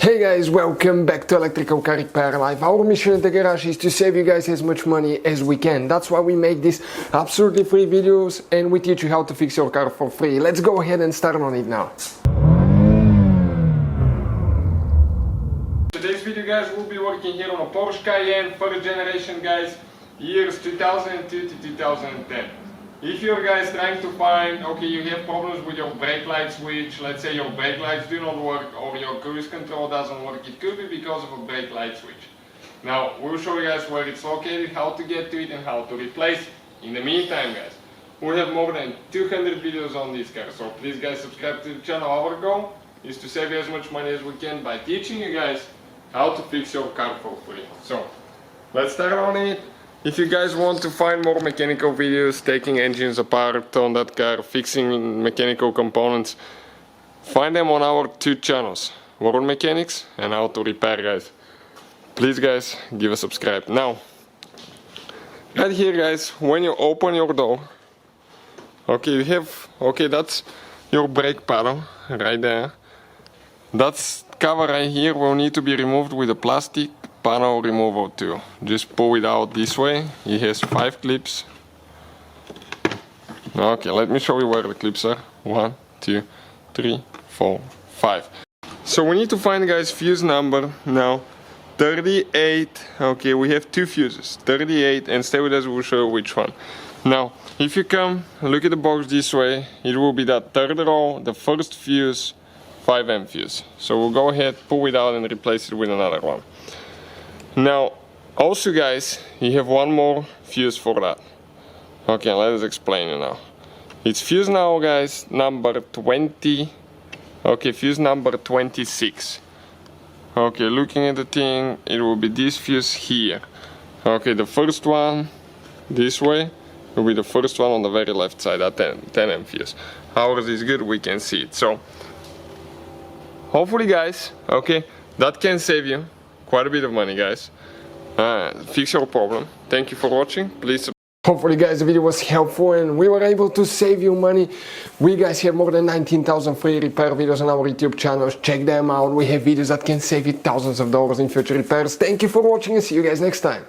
Hey guys, welcome back to Electrical Car Repair Live. Our mission at the garage is to save you guys as much money as we can. That's why we make these absolutely free videos and we teach you how to fix your car for free. Let's go ahead and start on it now. Today's video, guys, we'll be working here on a Porsche Cayenne, first generation, guys, years 2002 to 2010. If you're guys trying to find, okay, you have problems with your brake light switch, let's say your brake lights do not work or your cruise control doesn't work, it could be because of a brake light switch. Now, we'll show you guys where it's located, how to get to it and how to replace it. In the meantime, guys, we have more than 200 videos on this car, so please guys subscribe to the channel. Our goal is to save you as much money as we can by teaching you guys how to fix your car for free. So, let's start on it. If you guys want to find more mechanical videos, taking engines apart on that car, fixing mechanical components, find them on our two channels, World Mechanics and How to Repair, guys. Please guys, give a subscribe. Now, right here guys, when you open your door, okay, you have, okay, that's your brake pedal, right there. That's cover right here will need to be removed with a plastic panel removal tool. Just pull it out this way. It has 5 clips. Okay, let me show you where the clips are. 1, 2, 3, 4, 5. So we need to find, guys, fuse number now 38. Okay, we have 2 fuses, 38, and stay with us, we'll show you which one. Now, if you come look at the box this way, it will be that third row, the first fuse, 5M fuse. So we'll go ahead, pull it out and replace it with another one. Now, also guys, you have one more fuse for that. Okay, let us explain it now. It's fuse now, guys, number 20. Okay, fuse number 26. Okay, looking at the thing, it will be this fuse here. Okay, the first one, this way, will be the first one on the very left side, that 10M fuse. Ours is good, we can see it. So, hopefully guys, okay, that can save you quite a bit of money, guys. Fix your problem. Thank you for watching. Please. Hopefully guys the video was helpful and we were able to save you money. We guys have more than 19,000 free repair videos on our YouTube channels. Check them out. We have videos that can save you thousands of dollars in future repairs. Thank you for watching and see you guys next time.